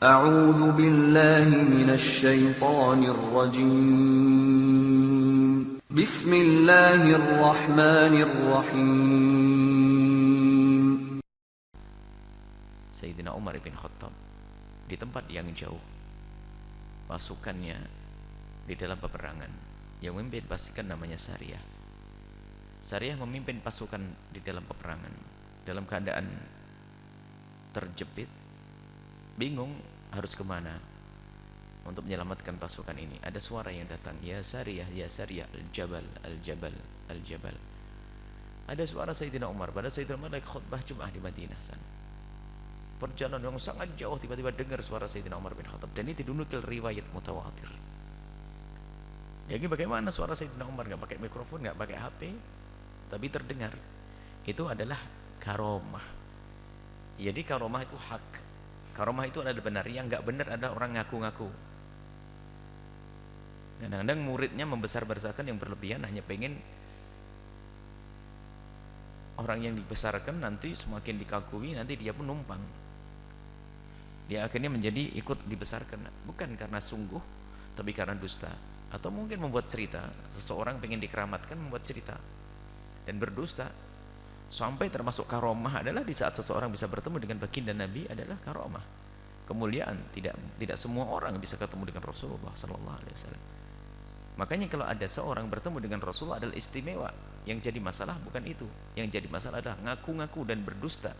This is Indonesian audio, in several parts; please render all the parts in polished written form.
أعوذ بالله من الشيطان الرجيم بسم الله الرحمن الرحيم. Sayyidina Umar bin Khattab di tempat yang jauh, pasukannya di dalam peperangan, yang memimpin pasukan namanya Sariyah. Sariyah memimpin pasukan di dalam peperangan dalam keadaan terjepit, bingung harus kemana untuk menyelamatkan pasukan ini. Ada suara yang datang, ya Sariyah, al-jabal, al-jabal, al-jabal. Ada suara Sayyidina Umar, pada Sayyidina Umar lagi khutbah Jum'ah di Madinah sana. Perjalanan yang sangat jauh, tiba-tiba dengar suara Sayyidina Umar bin Khattab, dan itu dinukil riwayat mutawatir. Jadi bagaimana suara Sayyidina Umar? Gak pakai mikrofon, gak pakai HP, tapi terdengar. Itu adalah karomah. Jadi karomah itu hak. Karomah itu adalah benar. Yang gak benar adalah orang ngaku-ngaku. Kadang-kadang muridnya membesar-besarkan yang berlebihan, hanya pengen orang yang dibesarkan nanti semakin dikagumi, nanti dia pun numpang. Dia akhirnya menjadi ikut dibesarkan, bukan karena sungguh, tapi karena dusta. Atau mungkin membuat cerita, seseorang pengen dikeramatkan, membuat cerita dan berdusta. Sampai termasuk karomah adalah di saat seseorang bisa bertemu dengan baginda Nabi adalah karomah, kemuliaan. Tidak semua orang bisa ketemu dengan Rasulullah sallallahu alaihi wasallam. Makanya kalau ada seorang bertemu dengan Rasulullah adalah istimewa. Yang jadi masalah bukan itu. Yang jadi masalah adalah ngaku-ngaku dan berdusta.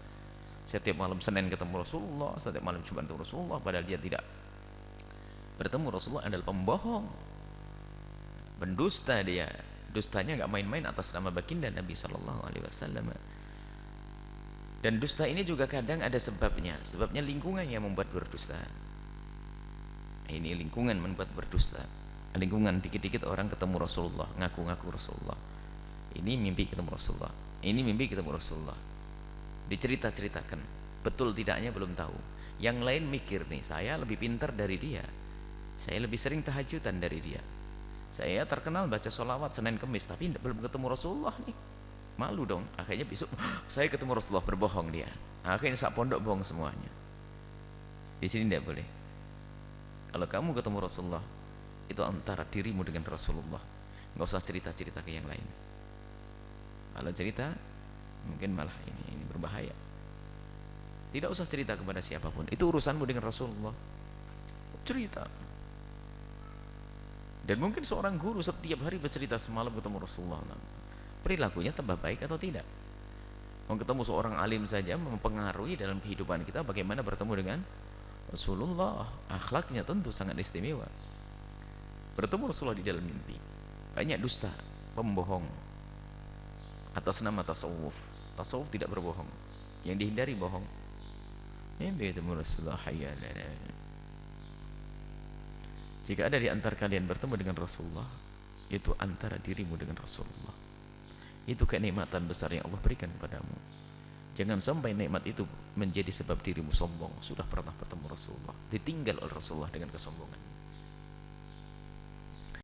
Setiap malam Senin ketemu Rasulullah, setiap malam Jumat ketemu Rasulullah, padahal dia tidak bertemu Rasulullah, adalah pembohong, pendusta. Dia dustanya nggak main-main atas nama baginda Nabi sallallahu alaihi wasallam. Dan dusta ini juga kadang ada sebabnya. Sebabnya lingkungan yang membuat berdusta. Ini lingkungan membuat berdusta. Lingkungan, dikit-dikit orang ketemu Rasulullah, ngaku-ngaku Rasulullah. Ini mimpi ketemu Rasulullah, ini mimpi ketemu Rasulullah. Dicerita-ceritakan, betul tidaknya belum tahu. Yang lain mikir nih, saya lebih pintar dari dia, saya lebih sering tahajudan dari dia, saya terkenal baca sholawat Senin Kemis, tapi belum ketemu Rasulullah nih. Malu dong. Akhirnya besok saya ketemu Rasulullah, berbohong dia. Akhirnya sak pondok bohong semuanya. Di sini tidak boleh. Kalau kamu ketemu Rasulullah, itu antara dirimu dengan Rasulullah. Nggak usah cerita-cerita ke yang lain. Kalau cerita mungkin malah ini berbahaya. Tidak usah cerita kepada siapapun, itu urusanmu dengan Rasulullah. Cerita. Dan mungkin seorang guru setiap hari bercerita, semalam ketemu Rasulullah, perilakunya tambah baik atau tidak? Mau ketemu seorang alim saja mempengaruhi dalam kehidupan kita bagaimana bertemu dengan Rasulullah. Akhlaknya tentu sangat istimewa. Bertemu Rasulullah di dalam mimpi, banyak dusta, pembohong atas nama tasawuf. Tasawuf tidak berbohong, yang dihindari bohong. Mimpi ketemu Rasulullah, hayyalana. Jika ada di antara kalian bertemu dengan Rasulullah, itu antara dirimu dengan Rasulullah. Itu kenikmatan besar yang Allah berikan kepadamu. Jangan sampai nikmat itu menjadi sebab dirimu sombong. Sudah pernah bertemu Rasulullah, ditinggal oleh Rasulullah dengan kesombongan.